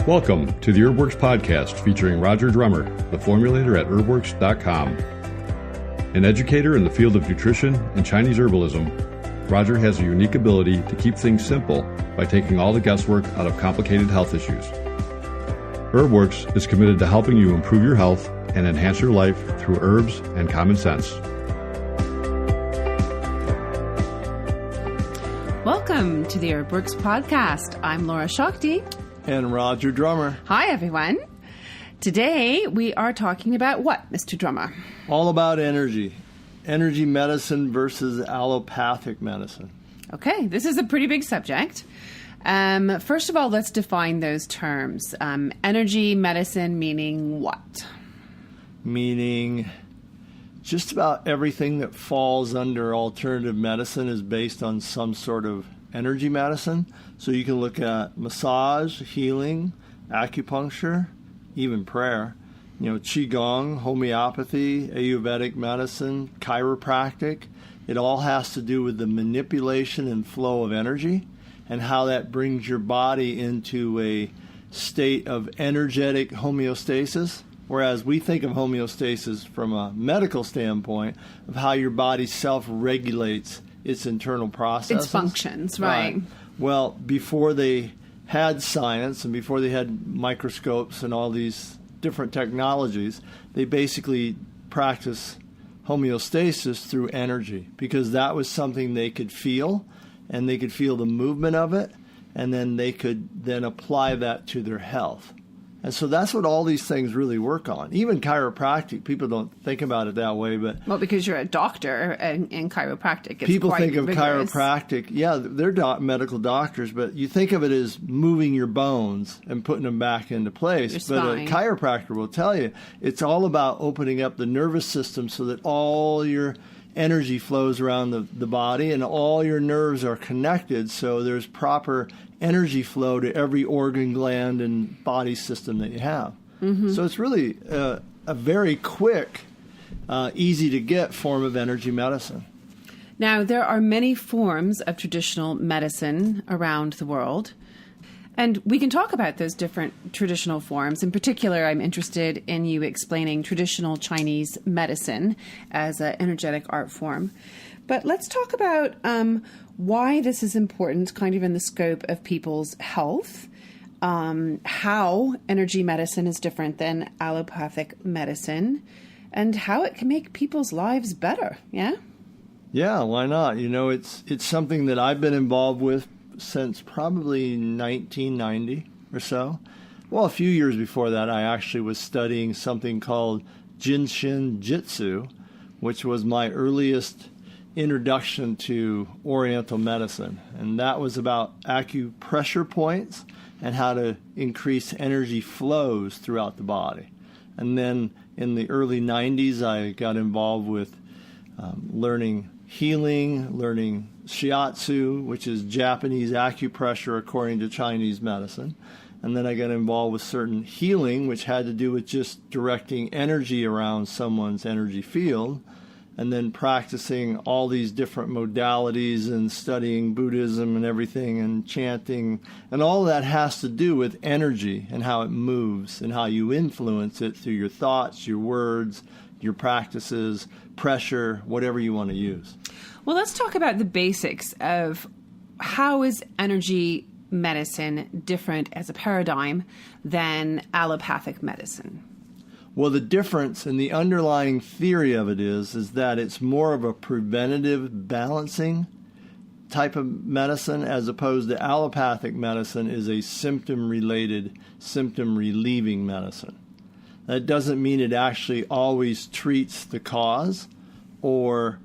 Welcome to the Herbworks podcast featuring Roger Drummer, the formulator at herbworks.com. An educator in the field of nutrition and Chinese herbalism, Roger has a unique ability to keep things simple by taking all the guesswork out of complicated health issues. Herbworks is committed to helping you improve your health and enhance your life through herbs and common sense. Welcome to the Herbworks podcast. I'm Laura Shakti. And Roger Drummer. Hi, everyone. Today, we are talking about what, Mr. Drummer? All about energy. Energy medicine versus allopathic medicine. Okay, this is a pretty big subject. First of all, let's define those terms. Energy medicine meaning what? Meaning just about everything that falls under alternative medicine is based on some sort of energy medicine. So you can look at massage, healing, acupuncture, even prayer, qigong, homeopathy, Ayurvedic medicine, chiropractic. It all has to do with the manipulation and flow of energy and how that brings your body into a state of energetic homeostasis. Whereas we think of homeostasis from a medical standpoint of how your body self-regulates its internal processes. Its functions, right. Well, before they had science and before they had microscopes and all these different technologies, they basically practiced homeostasis through energy because that was something they could feel, and they could feel the movement of it, and then they could then apply that to their health. And so that's what all these things really work on. Even chiropractic, people don't think about it that way, but... Well, because you're a doctor in chiropractic, it's people quite think of rigorous. Chiropractic, they're medical doctors, but you think of it as moving your bones and putting them back into place. Your but spine. A chiropractor will tell you it's all about opening up the nervous system so that all your energy flows around the body and all your nerves are connected, so there's proper energy flow to every organ, gland, and body system that you have. Mm-hmm. So it's really a very quick, easy to get form of energy medicine. Now, there are many forms of traditional medicine around the world, and we can talk about those different traditional forms. In particular, I'm interested in you explaining traditional Chinese medicine as an energetic art form. But let's talk about why this is important, kind of in the scope of people's health, how energy medicine is different than allopathic medicine, and how it can make people's lives better, yeah? Yeah, why not? It's something that I've been involved with since probably 1990 or so. Well, a few years before that, I actually was studying something called Jinshin Jitsu, which was my earliest introduction to Oriental medicine. And that was about acupressure points and how to increase energy flows throughout the body. And then in the early 90s, I got involved with learning healing, learning shiatsu, which is Japanese acupressure according to Chinese medicine. And then I got involved with certain healing, which had to do with just directing energy around someone's energy field, and then practicing all these different modalities and studying Buddhism and everything and chanting. And all of that has to do with energy and how it moves and how you influence it through your thoughts, your words, your practices, pressure, whatever you want to use. Well, let's talk about the basics of how is energy medicine different as a paradigm than allopathic medicine? Well, the difference and the underlying theory of it is that it's more of a preventative balancing type of medicine as opposed to allopathic medicine is a symptom-related, symptom-relieving medicine. That doesn't mean it actually always treats the cause or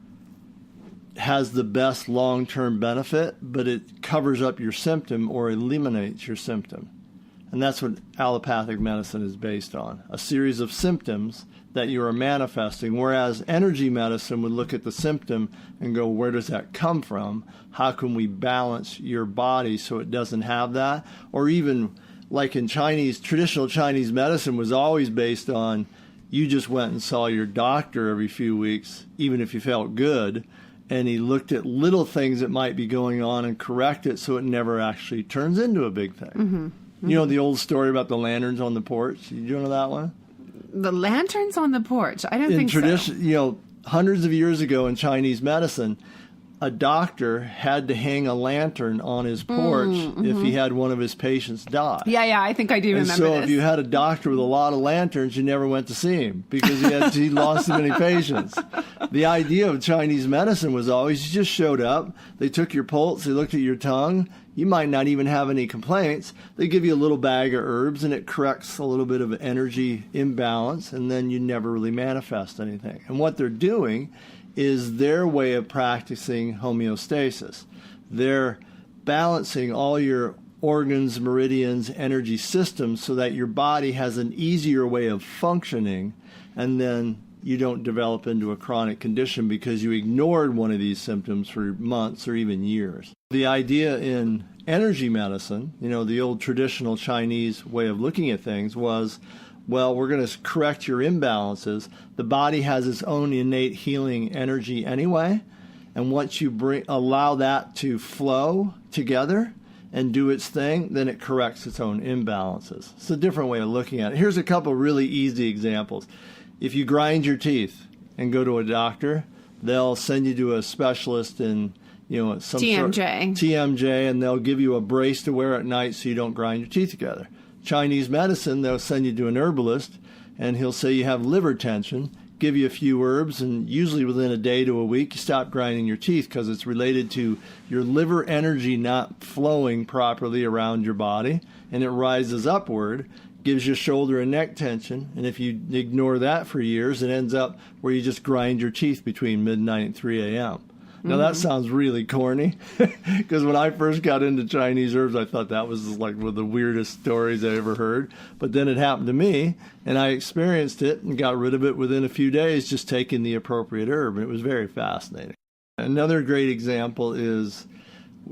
has the best long-term benefit, but it covers up your symptom or eliminates your symptom. And that's what allopathic medicine is based on, a series of symptoms that you are manifesting, whereas energy medicine would look at the symptom and go, where does that come from? How can we balance your body so it doesn't have that? Or even like in traditional Chinese medicine was always based on you just went and saw your doctor every few weeks, even if you felt good, and he looked at little things that might be going on and correct it so it never actually turns into a big thing. Mm-hmm. You know the old story about the lanterns on the porch? You know that one? The lanterns on the porch? I don't think so. You know, hundreds of years ago in Chinese medicine, a doctor had to hang a lantern on his porch if he had one of his patients die. Yeah, I think I do remember so this. If you had a doctor with a lot of lanterns, you never went to see him because he lost too many patients. The idea of Chinese medicine was always you just showed up, they took your pulse, they looked at your tongue, you might not even have any complaints. They give you a little bag of herbs and it corrects a little bit of energy imbalance, and then you never really manifest anything. And what they're doing is their way of practicing homeostasis. They're balancing all your organs, meridians, energy systems so that your body has an easier way of functioning, and then you don't develop into a chronic condition because you ignored one of these symptoms for months or even years. The idea in energy medicine, you know, the old traditional Chinese way of looking at things was, well, we're going to correct your imbalances. The body has its own innate healing energy anyway, and once you allow that to flow together and do its thing, then it corrects its own imbalances. It's a different way of looking at it. Here's a couple really easy examples. If you grind your teeth and go to a doctor, they'll send you to a specialist in, you know, some TMJ, and they'll give you a brace to wear at night so you don't grind your teeth together. Chinese medicine, they'll send you to an herbalist, and he'll say you have liver tension, give you a few herbs, and usually within a day to a week, you stop grinding your teeth because it's related to your liver energy not flowing properly around your body, and it rises upward, gives you shoulder and neck tension, and if you ignore that for years, it ends up where you just grind your teeth between midnight and 3 a.m. Now, that sounds really corny, because when I first got into Chinese herbs, I thought that was like one of the weirdest stories I ever heard. But then it happened to me, and I experienced it and got rid of it within a few days, just taking the appropriate herb. And it was very fascinating. Another great example is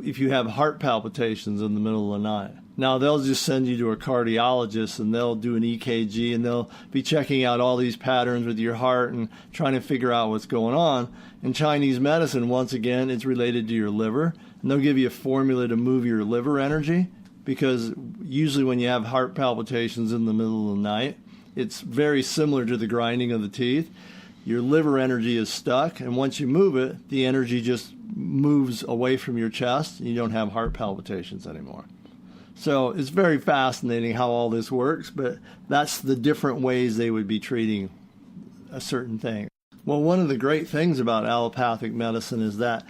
if you have heart palpitations in the middle of the night. Now, they'll just send you to a cardiologist, and they'll do an EKG, and they'll be checking out all these patterns with your heart and trying to figure out what's going on. In Chinese medicine, once again, it's related to your liver, and they'll give you a formula to move your liver energy, because usually when you have heart palpitations in the middle of the night, it's very similar to the grinding of the teeth. Your liver energy is stuck, and once you move it, the energy just moves away from your chest, and you don't have heart palpitations anymore. So it's very fascinating how all this works, but that's the different ways they would be treating a certain thing. Well, one of the great things about allopathic medicine is that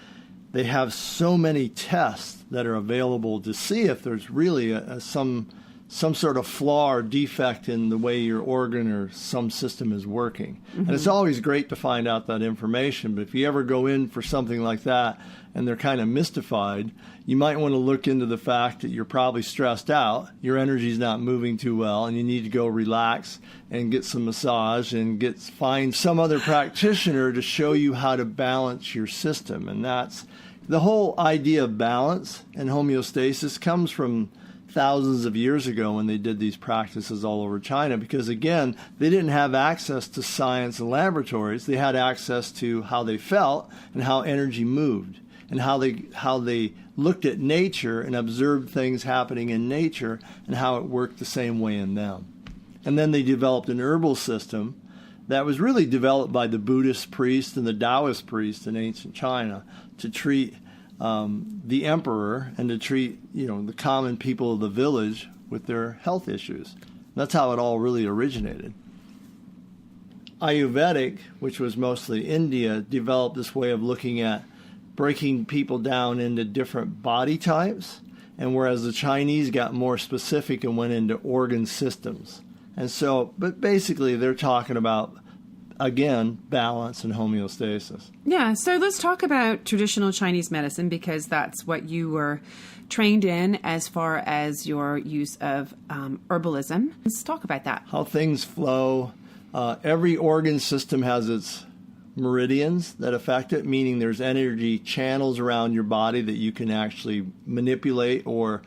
they have so many tests that are available to see if there's really some sort of flaw or defect in the way your organ or some system is working. And it's always great to find out that information, but if you ever go in for something like that and they're kind of mystified, you might want to look into the fact that you're probably stressed out, your energy's not moving too well, and you need to go relax and get some massage and find some other practitioner to show you how to balance your system. And that's the whole idea of balance and homeostasis comes from thousands of years ago when they did these practices all over China, because again, they didn't have access to science and laboratories. They had access to how they felt and how energy moved, and how they looked at nature and observed things happening in nature and how it worked the same way in them. And then they developed an herbal system that was really developed by the Buddhist priest and the Taoist priest in ancient China to treat the emperor and to treat, you know, the common people of the village with their health issues. That's how it all really originated. Ayurvedic, which was mostly India, developed this way of looking at breaking people down into different body types, and whereas the Chinese got more specific and went into organ systems. And so, but basically they're talking about, again, balance and homeostasis. Yeah, so let's talk about traditional Chinese medicine, because that's what you were trained in as far as your use of herbalism. Let's talk about that. How things flow. Every organ system has its meridians that affect it, meaning there's energy channels around your body that you can actually manipulate or,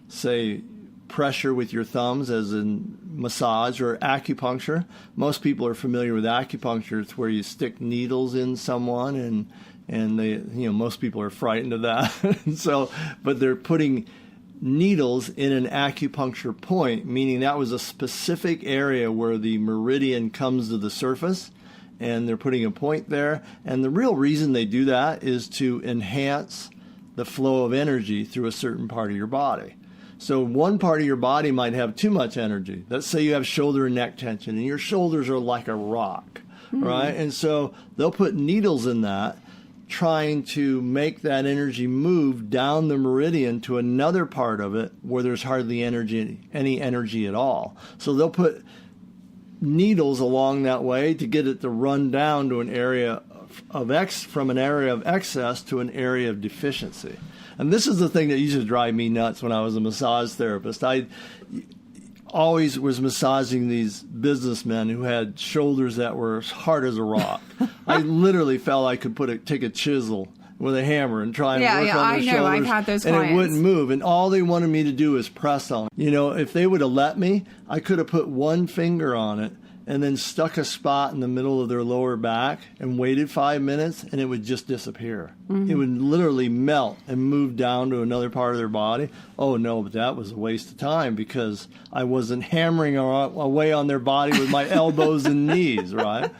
say, pressure with your thumbs, as in massage or acupuncture. Most people are familiar with acupuncture. It's where you stick needles in someone, and they, you know, most people are frightened of that. So, but they're putting needles in an acupuncture point, meaning that was a specific area where the meridian comes to the surface, and they're putting a point there. And the real reason they do that is to enhance the flow of energy through a certain part of your body. So one part of your body might have too much energy. Let's say you have shoulder and neck tension, and your shoulders are like a rock, right? And so they'll put needles in that, trying to make that energy move down the meridian to another part of it where there's hardly any energy at all. So they'll put needles along that way to get it to run down to an area from an area of excess to an area of deficiency. And this is the thing that used to drive me nuts when I was a massage therapist. I always was massaging these businessmen who had shoulders that were as hard as a rock. I literally felt I could take a chisel with a hammer and try and work on their shoulders. I've had those and clients. It wouldn't move. And all they wanted me to do was press on it. You know, if they would have let me, I could have put one finger on it and then stuck a spot in the middle of their lower back and waited 5 minutes, and it would just disappear. It would literally melt and move down to another part of their body. Oh, no, but that was a waste of time because I wasn't hammering away on their body with my elbows and knees, right?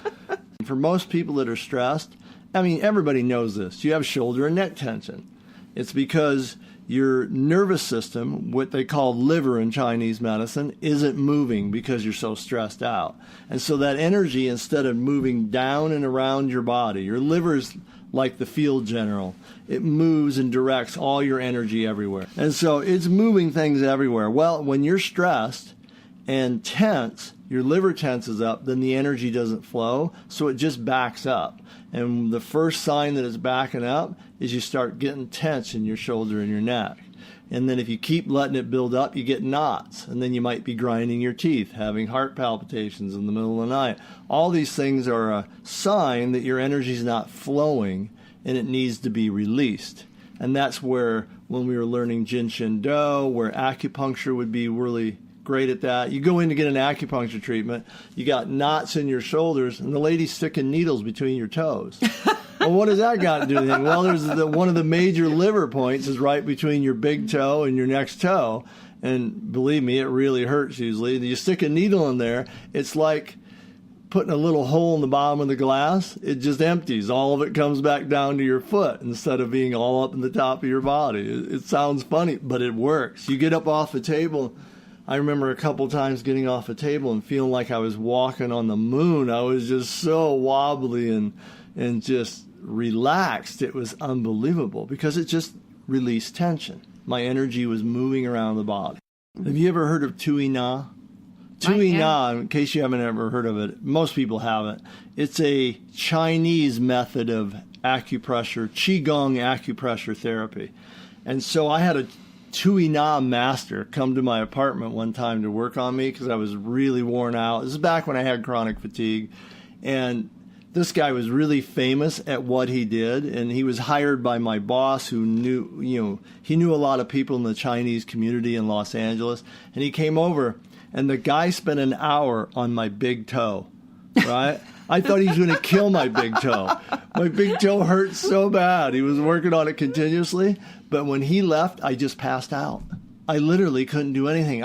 For most people that are stressed, I mean, everybody knows this. You have shoulder and neck tension. It's because your nervous system, what they call liver in Chinese medicine, isn't moving because you're so stressed out. And so that energy, instead of moving down and around your body, your liver's like the field general. It moves and directs all your energy everywhere. And so it's moving things everywhere. Well, when you're stressed and tense, your liver tenses up, then the energy doesn't flow, so it just backs up. And the first sign that it's backing up is you start getting tense in your shoulder and your neck. And then if you keep letting it build up, you get knots. And then you might be grinding your teeth, having heart palpitations in the middle of the night. All these things are a sign that your energy is not flowing and it needs to be released. And that's where, when we were learning Jin Shin Do, where acupuncture would be really great at that. You go in to get an acupuncture treatment, you got knots in your shoulders, and the lady's sticking needles between your toes. Well, what does that got to do with anything? Well, there's one of the major liver points is right between your big toe and your next toe, and believe me, it really hurts usually. You stick a needle in there, it's like putting a little hole in the bottom of the glass. It just empties. All of it comes back down to your foot instead of being all up in the top of your body. It sounds funny, but it works. You get up off the table. I remember a couple times getting off a table and feeling like I was walking on the moon. I was just so wobbly and just relaxed. It was unbelievable because it just released tension. My energy was moving around the body. Have you ever heard of Tui Na? Tui Na, in case you haven't ever heard of it, most people haven't. It's a Chinese method of acupressure, Qigong acupressure therapy. And so I had a Tui Na master come to my apartment one time to work on me because I was really worn out. This is back when I had chronic fatigue. And this guy was really famous at what he did. And he was hired by my boss who knew, he knew a lot of people in the Chinese community in Los Angeles. And he came over and the guy spent an hour on my big toe, right? I thought he was going to kill my big toe. My big toe hurt so bad. He was working on it continuously. But when he left, I just passed out. I literally couldn't do anything.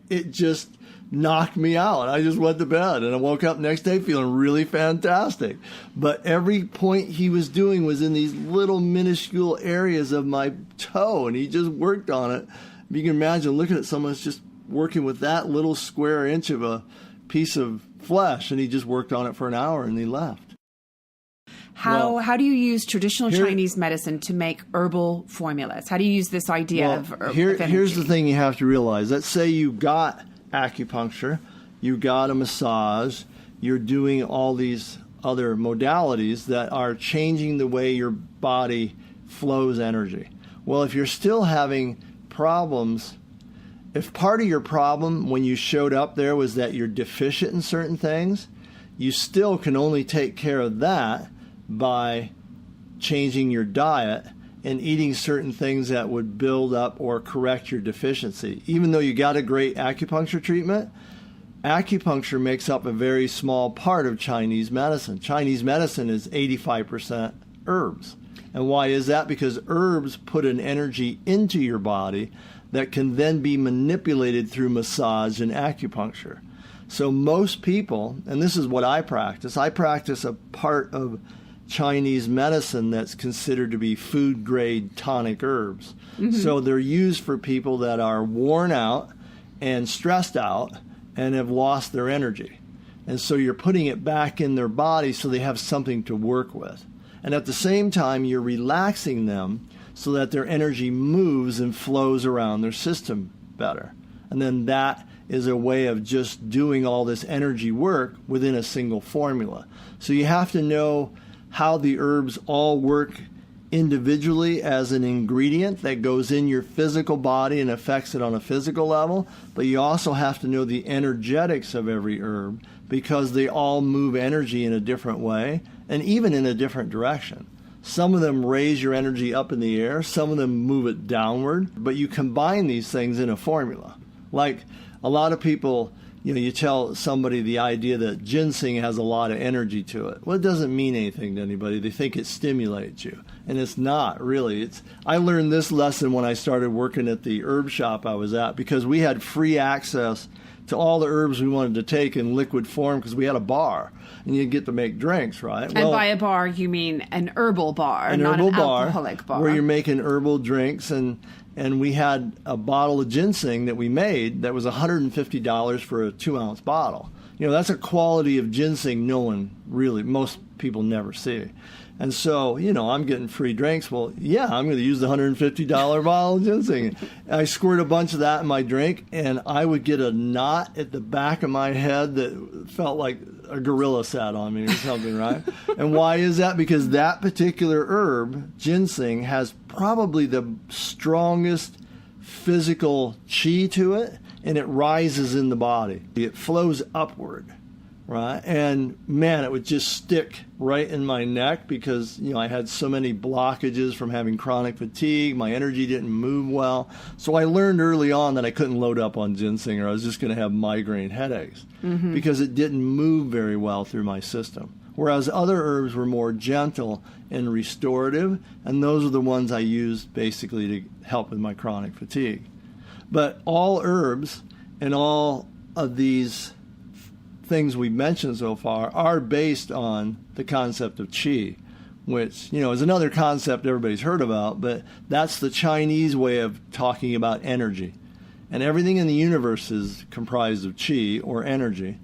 It just knocked me out. I just went to bed and I woke up next day feeling really fantastic. But every point he was doing was in these little minuscule areas of my toe, and he just worked on it. You can imagine looking at someone that's just working with that little square inch of a piece of flesh, and he just worked on it for an hour and he left. How do you use traditional Chinese medicine to make herbal formulas? How do you use this idea of energy? Here's the thing you have to realize. Let's say you got acupuncture, you got a massage, you're doing all these other modalities that are changing the way your body flows energy. Well, if you're still having problems, if part of your problem when you showed up there was that you're deficient in certain things, you still can only take care of that by changing your diet and eating certain things that would build up or correct your deficiency. Even though you got a great acupuncture treatment, acupuncture makes up a very small part of Chinese medicine. Chinese medicine is 85% herbs. And why is that? Because herbs put an energy into your body that can then be manipulated through massage and acupuncture. So most people, and this is what I practice a part of Chinese medicine that's considered to be food-grade tonic herbs. So they're used for people that are worn out and stressed out and have lost their energy. And so you're putting it back in their body so they have something to work with. And at the same time, you're relaxing them so that their energy moves and flows around their system better. And then that is a way of just doing all this energy work within a single formula. So you have to know how the herbs all work individually as an ingredient that goes in your physical body and affects it on a physical level, but you also have to know the energetics of every herb because they all move energy in a different way and even in a different direction. Some of them raise your energy up in the air, some of them move it downward, but you combine these things in a formula. Like a lot of people, you tell somebody the idea that ginseng has a lot of energy to it. Well, it doesn't mean anything to anybody. They think it stimulates you. And it's not, really. I learned this lesson when I started working at the herb shop I was at because we had free access to all the herbs we wanted to take in liquid form because we had a bar. And you get to make drinks, right? And by a bar, you mean an herbal bar, not an alcoholic bar. Where you're making herbal drinks. And we had a bottle of ginseng that we made that was $150 for a 2-ounce bottle. That's a quality of ginseng most people never see. And so, I'm getting free drinks. Well, yeah, I'm going to use the $150 bottle of ginseng. I squirt a bunch of that in my drink, and I would get a knot at the back of my head that felt like a gorilla sat on me or something, right? And why is that? Because that particular herb, ginseng, has probably the strongest physical chi to it, and it rises in the body. It flows upward. Right. And man, it would just stick right in my neck because, I had so many blockages from having chronic fatigue. My energy didn't move well. So I learned early on that I couldn't load up on ginseng or I was just going to have migraine headaches because it didn't move very well through my system. Whereas other herbs were more gentle and restorative. And those are the ones I used basically to help with my chronic fatigue. But all herbs and all of these things we've mentioned so far are based on the concept of qi, which, is another concept everybody's heard about, but that's the Chinese way of talking about energy. And everything in the universe is comprised of qi or energy.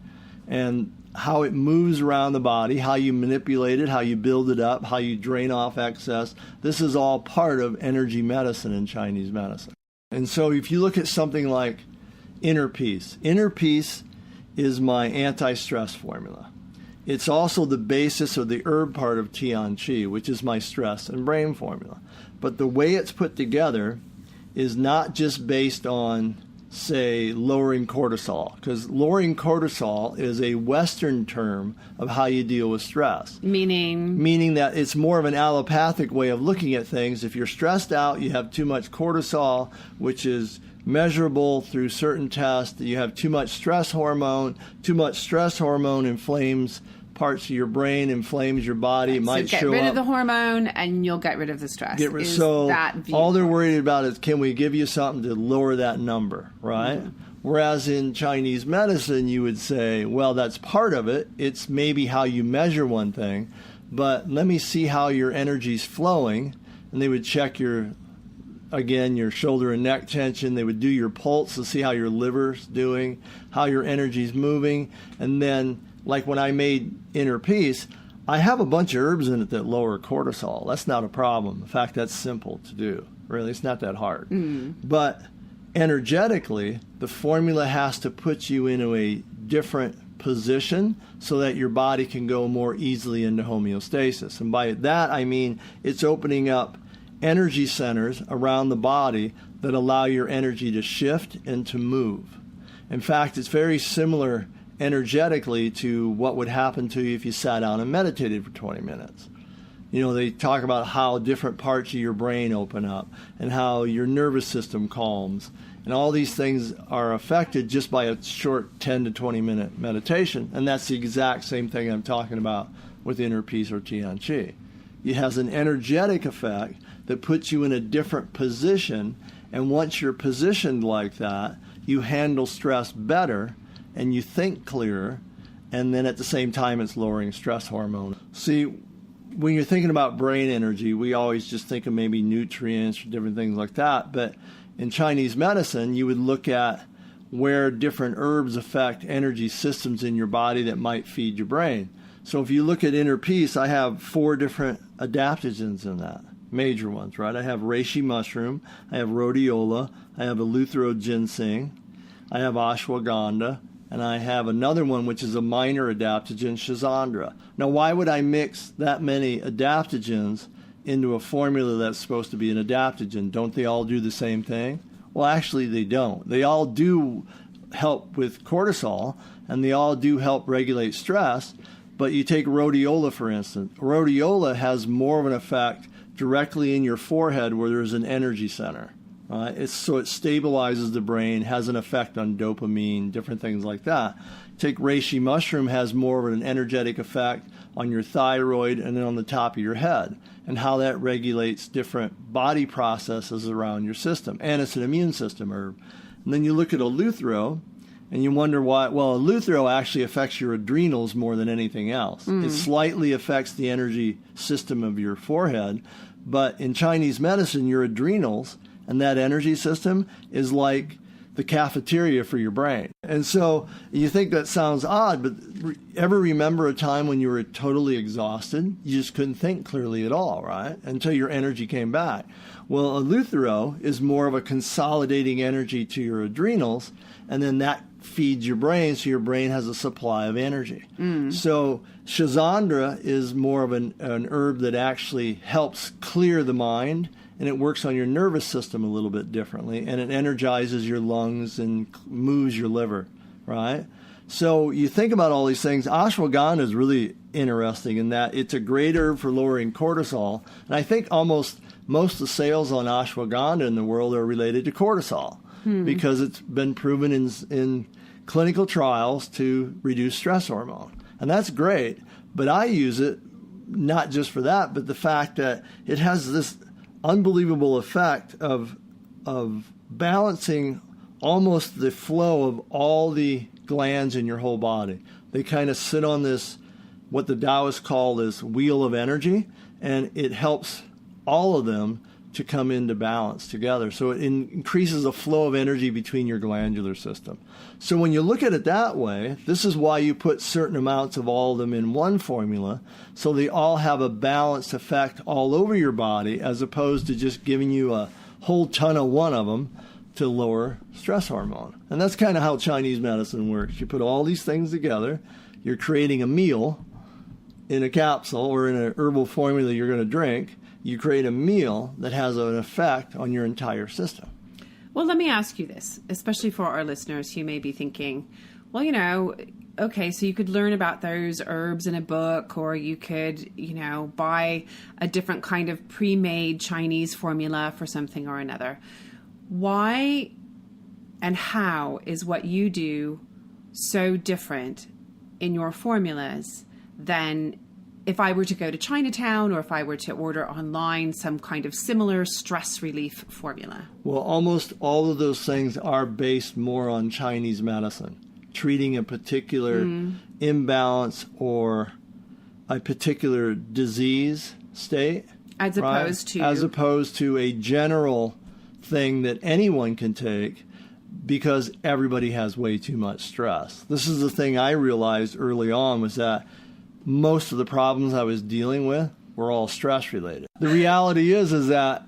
And how it moves around the body, how you manipulate it, how you build it up, how you drain off excess, this is all part of energy medicine in Chinese medicine. And so if you look at something like inner peace is my anti-stress formula. It's also the basis of the herb part of Tian Qi, which is my stress and brain formula. But the way it's put together is not just based on, say, lowering cortisol, because lowering cortisol is a Western term of how you deal with stress. Meaning that it's more of an allopathic way of looking at things. If you're stressed out, you have too much cortisol, which is measurable through certain tests. You have too much stress hormone. Too much stress hormone inflames parts of your brain, inflames your body. It might show up. Get rid of the hormone and you'll get rid of the stress. All they're worried about is, can we give you something to lower that number, right? Whereas in Chinese medicine, you would say, well, that's part of it. It's maybe how you measure one thing, but let me see how your energy's flowing. And they would check your shoulder and neck tension. They would do your pulse to see how your liver's doing, how your energy's moving. And then, like when I made Inner Peace, I have a bunch of herbs in it that lower cortisol. That's not a problem. In fact, that's simple to do. Really, it's not that hard. But energetically, the formula has to put you into a different position so that your body can go more easily into homeostasis. And by that, I mean it's opening up energy centers around the body that allow your energy to shift and to move. In fact, it's very similar energetically to what would happen to you if you sat down and meditated for 20 minutes. They talk about how different parts of your brain open up and how your nervous system calms. And all these things are affected just by a short 10 to 20 minute meditation. And that's the exact same thing I'm talking about with Inner Peace or Tian Qi. It has an energetic effect that puts you in a different position. And once you're positioned like that, you handle stress better and you think clearer. And then at the same time, it's lowering stress hormone. See, when you're thinking about brain energy, we always just think of maybe nutrients or different things like that. But in Chinese medicine, you would look at where different herbs affect energy systems in your body that might feed your brain. So if you look at inner peace, I have 4 different adaptogens in that, major ones, right? I have reishi mushroom, I have rhodiola, I have eleuthero ginseng, I have ashwagandha, and I have another one which is a minor adaptogen, schizandra. Now, why would I mix that many adaptogens into a formula that's supposed to be an adaptogen? Don't they all do the same thing? Well, actually, they don't. They all do help with cortisol, and they all do help regulate stress. But you take rhodiola, for instance. Rhodiola has more of an effect directly in your forehead where there's an energy center. So it stabilizes the brain, has an effect on dopamine, different things like that. Take reishi mushroom, has more of an energetic effect on your thyroid and then on the top of your head, and how that regulates different body processes around your system. And it's an immune system herb. And then you look at eleuthero, and you wonder why. Well, eleuthero actually affects your adrenals more than anything else. It slightly affects the energy system of your forehead, but in Chinese medicine, your adrenals and that energy system is like the cafeteria for your brain. And so you think that sounds odd, but ever remember a time when you were totally exhausted? You just couldn't think clearly at all, right? Until your energy came back. Well, eleuthero is more of a consolidating energy to your adrenals, and then that feeds your brain, so your brain has a supply of energy. So schizandra is more of an herb that actually helps clear the mind, and it works on your nervous system a little bit differently, and it energizes your lungs and moves your liver, right? So you think about all these things. Ashwagandha is really interesting in that it's a great herb for lowering cortisol, and I think almost most of the sales on ashwagandha in the world are related to cortisol because it's been proven in clinical trials to reduce stress hormone, and that's great. But I use it not just for that, but the fact that it has this unbelievable effect of balancing almost the flow of all the glands in your whole body. They kind of sit on this, what the Taoists call this wheel of energy, and it helps all of them to come into balance together. So it increases the flow of energy between your glandular system. So when you look at it that way, this is why you put certain amounts of all of them in one formula, so they all have a balanced effect all over your body, as opposed to just giving you a whole ton of one of them to lower stress hormone. And that's kind of how Chinese medicine works. You put all these things together, you're creating a meal in a capsule or in an herbal formula you're going to drink. You create a meal that has an effect on your entire system. Well, let me ask you this, especially for our listeners who may be thinking, well, okay, so you could learn about those herbs in a book, or you could, buy a different kind of pre-made Chinese formula for something or another. Why and how is what you do so different in your formulas than if I were to go to Chinatown, or if I were to order online some kind of similar stress relief formula? Well, almost all of those things are based more on Chinese medicine, treating a particular imbalance or a particular disease state. As opposed to a general thing that anyone can take, because everybody has way too much stress. This is the thing I realized early on, was that most of the problems I was dealing with were all stress related. The reality is that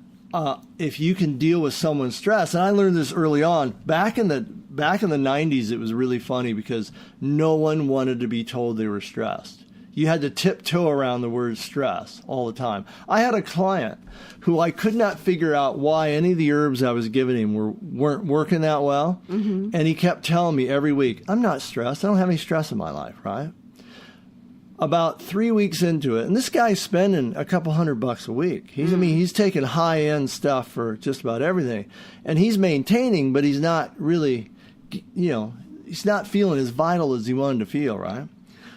if you can deal with someone's stress, and I learned this early on, back in the 90s, it was really funny because no one wanted to be told they were stressed. You had to tiptoe around the word stress all the time. I had a client who I could not figure out why any of the herbs I was giving him weren't working that well. And he kept telling me every week, I'm not stressed. I don't have any stress in my life, right? About 3 weeks into it, and this guy's spending a couple $100 a week. He's taking high-end stuff for just about everything. And he's maintaining, but he's not really, he's not feeling as vital as he wanted to feel, right?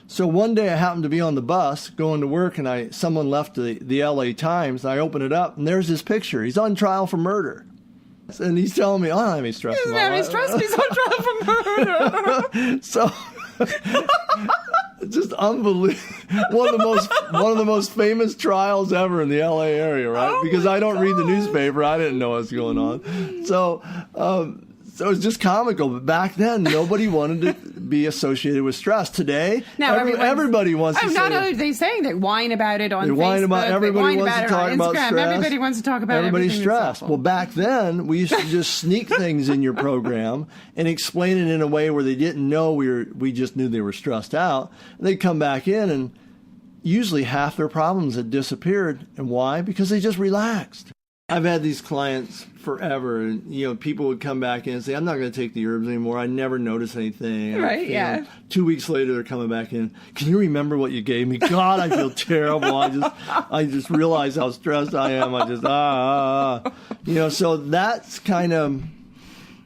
So one day I happened to be on the bus going to work, and someone left the LA Times, and I open it up, and there's this picture. He's on trial for murder. And he's telling me, I don't have any stress. He doesn't have any stress, but he's on trial for murder. So, just unbelievable. One of the most famous trials ever in the LA area, right? Oh because I don't God. read the newspaper. I didn't know what's going on. So it's just comical. But back then, nobody wanted to be associated with stress. Today, now everybody wants to say. Not only are they saying they whine about it on They Facebook. whine about everybody they whine wants about to it talk on about Instagram. stress. Everybody wants to talk about everybody's everything stressed. that's awful. Well, back then we used to just sneak things in your program and explain it in a way where they didn't know we just knew they were stressed out. And they'd come back in, and usually half their problems had disappeared. And why? Because they just relaxed. I've had these clients forever, and people would come back in and say, I'm not going to take the herbs anymore. I never notice anything. Right, yeah. 2 weeks later, they're coming back in. Can you remember what you gave me? God, I feel terrible. I just realized how stressed I am. I just, so that's kind of,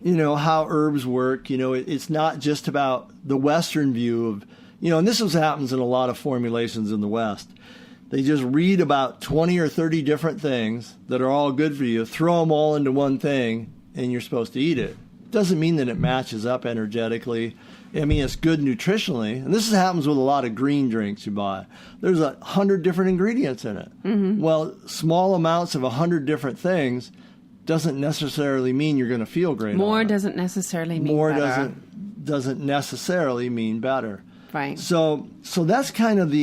how herbs work. It's not just about the Western view of, and this happens in a lot of formulations in the West. They just read about 20 or 30 different things that are all good for you, throw them all into one thing, and you're supposed to eat it. Doesn't mean that it matches up energetically. I mean, it's good nutritionally. And this happens with a lot of green drinks you buy. There's 100 different ingredients in it. Mm-hmm. Well, small amounts of 100 different things doesn't necessarily mean you're going to feel great. More doesn't necessarily mean More better. doesn't necessarily mean better. Right. So that's kind of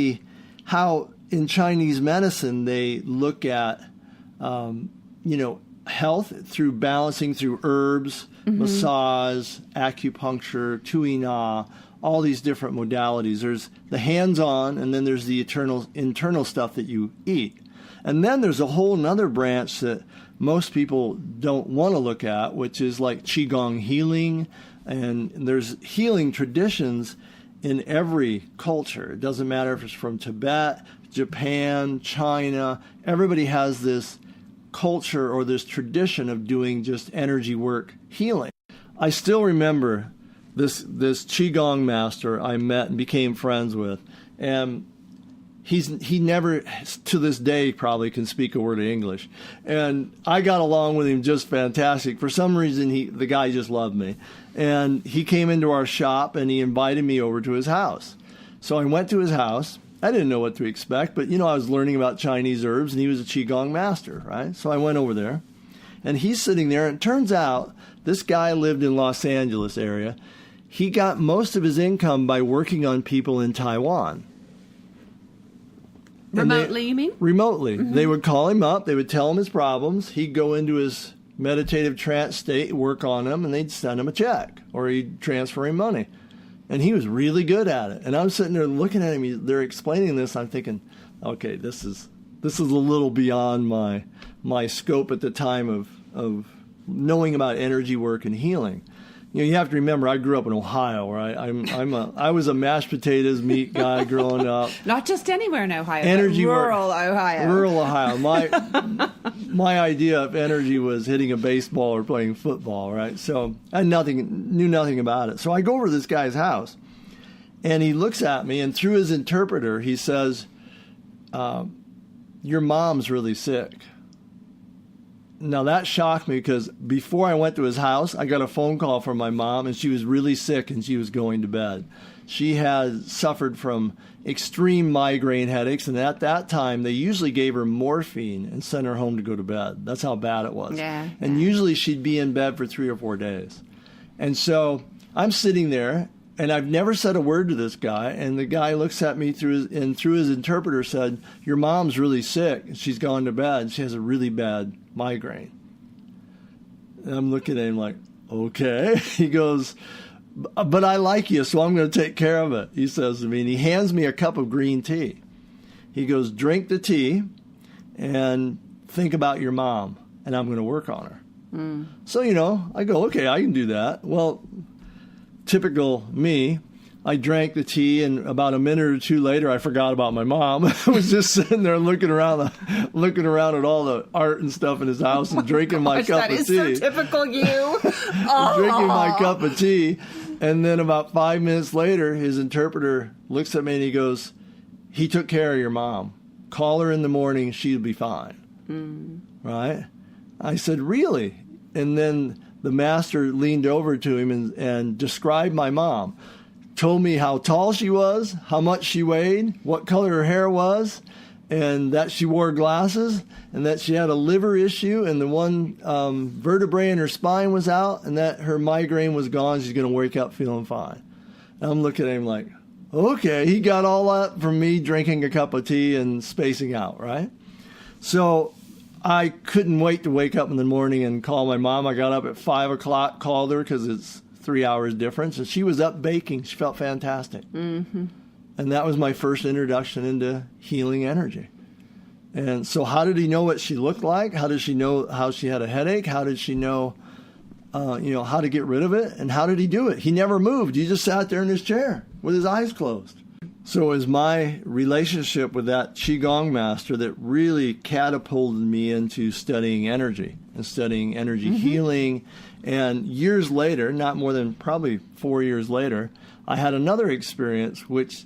how in Chinese medicine they look at, health through balancing through herbs, massage, acupuncture, tuina, all these different modalities. There's the hands-on, and then there's the internal stuff that you eat. And then there's a whole nother branch that most people don't want to look at, which is like Qigong healing. And there's healing traditions in every culture. It doesn't matter if it's from Tibet, Japan, China. Everybody has this culture or this tradition of doing just energy work healing. I still remember this Qigong master I met and became friends with. And he never, to this day, probably can speak a word of English. And I got along with him just fantastic. For some reason, the guy just loved me. And he came into our shop and he invited me over to his house. So I went to his house. I didn't know what to expect, but, I was learning about Chinese herbs, and he was a Qigong master, right? So I went over there, and he's sitting there, and it turns out this guy lived in Los Angeles area. He got most of his income by working on people in Taiwan. Remotely, you mean? Remotely. Mm-hmm. They would call him up. They would tell him his problems. He'd go into his meditative trance state, work on them, and they'd send him a check, or he'd transfer him money. And he was really good at it. And I'm sitting there looking at him. They're explaining this. I'm thinking, okay, this is a little beyond my scope at the time of knowing about energy work and healing. You have to remember, I grew up in Ohio, right? I was a mashed potatoes meat guy growing up. Not just anywhere in Ohio, energy but rural Ohio. Rural Ohio. My idea of energy was hitting a baseball or playing football, right? So I knew nothing about it. So I go over to this guy's house, and he looks at me, and through his interpreter, he says, "Your mom's really sick." Now, that shocked me because before I went to his house, I got a phone call from my mom, and she was really sick, and she was going to bed. She had suffered from extreme migraine headaches, and at that time, they usually gave her morphine and sent her home to go to bed. That's how bad it was. Yeah. And usually she'd be in bed for 3 or 4 days. And so I'm sitting there, and I've never said a word to this guy, and the guy looks at me through his interpreter said, "Your mom's really sick. She's gone to bed. She has a really bad migraine." And I'm looking at him like, okay. He goes, "But I like you, so I'm going to take care of it," he says to me. And he hands me a cup of green tea. He goes, "Drink the tea and think about your mom, and I'm going to work on her." Mm. So, I go, okay, I can do that. Well, typical me, I drank the tea, and about a minute or two later, I forgot about my mom. I was just sitting there looking around at all the art and stuff in his house and drinking my cup of tea. That is so typical you. Drinking my cup of tea. And then about 5 minutes later, his interpreter looks at me and he goes, he took care of your mom. Call her in the morning, she'll be fine. Right? I said, really? And then the master leaned over to him and described my mom. Told me how tall she was, how much she weighed, what color her hair was, and that she wore glasses, and that she had a liver issue, and the one vertebrae in her spine was out, and that her migraine was gone. She's going to wake up feeling fine. And I'm looking at him like, okay, he got all that from me drinking a cup of tea and spacing out, right? So I couldn't wait to wake up in the morning and call my mom. I got up at 5 o'clock, called her because it's 3 hours difference, and she was up baking. She felt fantastic. Mm-hmm. And that was my first introduction into healing energy. And so how did he know what she looked like? How did she know how she had a headache? How did she know, how to get rid of it? And how did he do it? He never moved. He just sat there in his chair with his eyes closed. So it was my relationship with that Qigong master that really catapulted me into studying energy and studying energy healing. And years later, not more than probably 4 years later, I had another experience which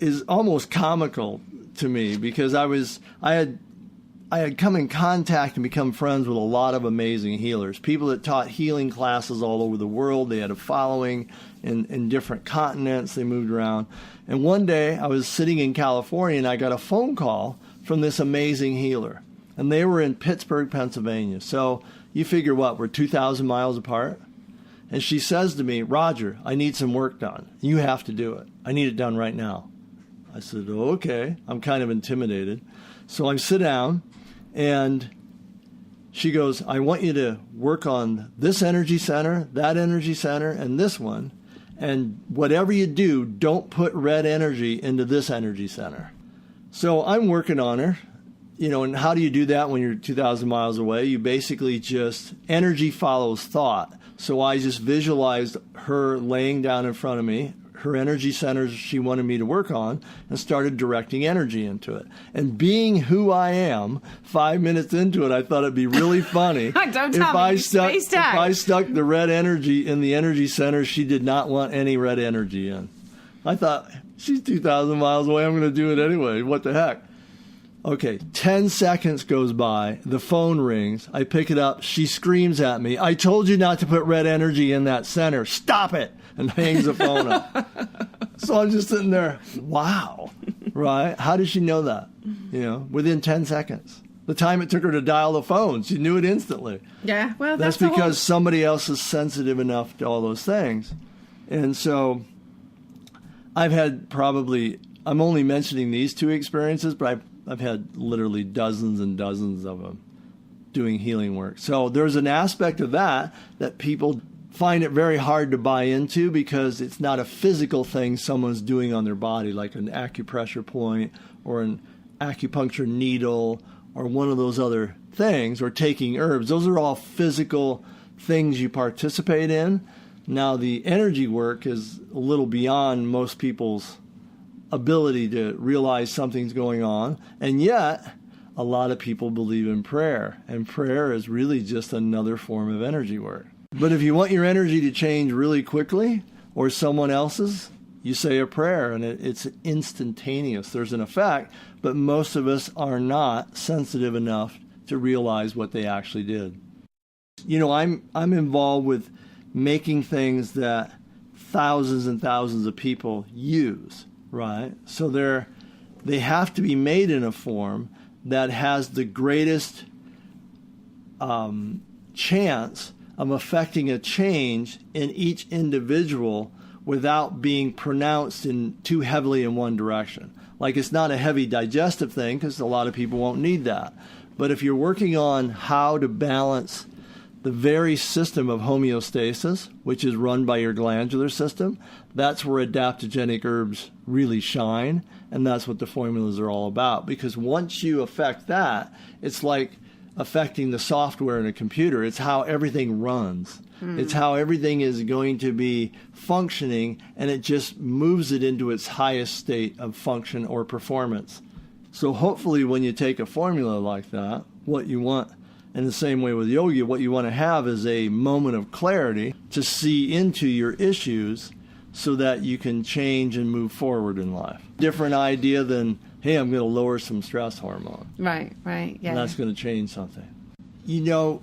is almost comical to me, because I had come in contact and become friends with a lot of amazing healers, people that taught healing classes all over the world. They had a following in different continents. They moved around. And one day I was sitting in California and I got a phone call from this amazing healer. And they were in Pittsburgh, Pennsylvania. So you figure what, we're 2,000 miles apart? And she says to me, Roger, I need some work done. You have to do it. I need it done right now. I said, oh, okay. I'm kind of intimidated. So I sit down and she goes, I want you to work on this energy center, that energy center, and this one. And whatever you do, don't put red energy into this energy center. So I'm working on her. And how do you do that when you're 2,000 miles away? You basically just, energy follows thought. So I just visualized her laying down in front of me, her energy centers she wanted me to work on, and started directing energy into it. And being who I am, 5 minutes into it, I thought it'd be really funny if I stuck the red energy in the energy center she did not want any red energy in. I thought, she's 2,000 miles away, I'm going to do it anyway. What the heck? Okay, 10 seconds goes by, the phone rings, I pick it up, she screams at me, I told you not to put red energy in that center, stop it, and hangs the phone up. So I'm just sitting there, wow, right? How did she know that? Within 10 seconds. The time it took her to dial the phone, she knew it instantly. Yeah, well, that's because somebody else is sensitive enough to all those things. And so I've had I'm only mentioning these two experiences, but I've had literally dozens and dozens of them doing healing work. So there's an aspect of that people find it very hard to buy into, because it's not a physical thing someone's doing on their body, like an acupressure point or an acupuncture needle or one of those other things, or taking herbs. Those are all physical things you participate in. Now, the energy work is a little beyond most people's ability to realize something's going on, and yet a lot of people believe in prayer, and prayer is really just another form of energy work. But if you want your energy to change really quickly, or someone else's, you say a prayer and it's instantaneous. There's an effect, but most of us are not sensitive enough to realize what they actually did. I'm involved with making things that thousands and thousands of people use. Right? So they have to be made in a form that has the greatest chance of affecting a change in each individual without being pronounced too heavily in one direction. Like, it's not a heavy digestive thing, because a lot of people won't need that. But if you're working on how to balance the very system of homeostasis, which is run by your glandular system, that's where adaptogenic herbs really shine, and that's what the formulas are all about. Because once you affect that, it's like affecting the software in a computer. It's how everything runs. It's how everything is going to be functioning, and it just moves it into its highest state of function or performance. So hopefully when you take a formula like that, what you want In the same way with yoga, what you want to have is a moment of clarity to see into your issues so that you can change and move forward in life. Different idea than, hey, I'm going to lower some stress hormone. Right, yeah. And that's going to change something. You know,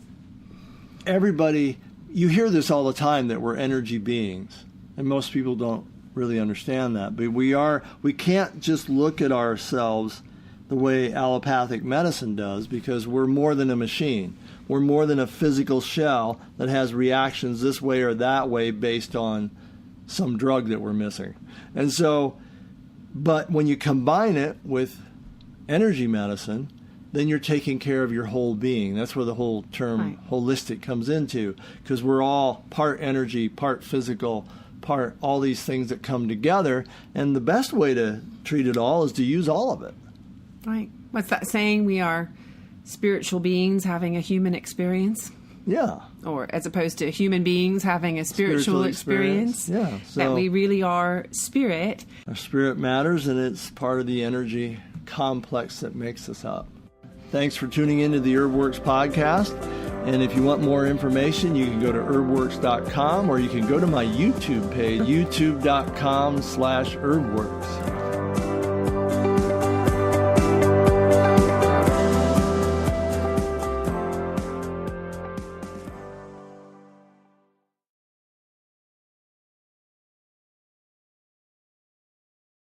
everybody, you hear this all the time that we're energy beings. And most people don't really understand that. But we can't just look at ourselves the way allopathic medicine does, because we're more than a machine. We're more than a physical shell that has reactions this way or that way based on some drug that we're missing. And so, but when you combine it with energy medicine, then you're taking care of your whole being. That's where the whole term holistic comes into, because we're all part energy, part physical, part all these things that come together. And the best way to treat it all is to use all of it. Right. What's that saying? We are spiritual beings having a human experience? Yeah. Or as opposed to human beings having a spiritual experience. Yeah. So that we really are spirit. Our spirit matters, and it's part of the energy complex that makes us up. Thanks for tuning into the HerbWorks podcast. And if you want more information, you can go to herbworks.com, or you can go to my YouTube page, youtube.com/herbworks.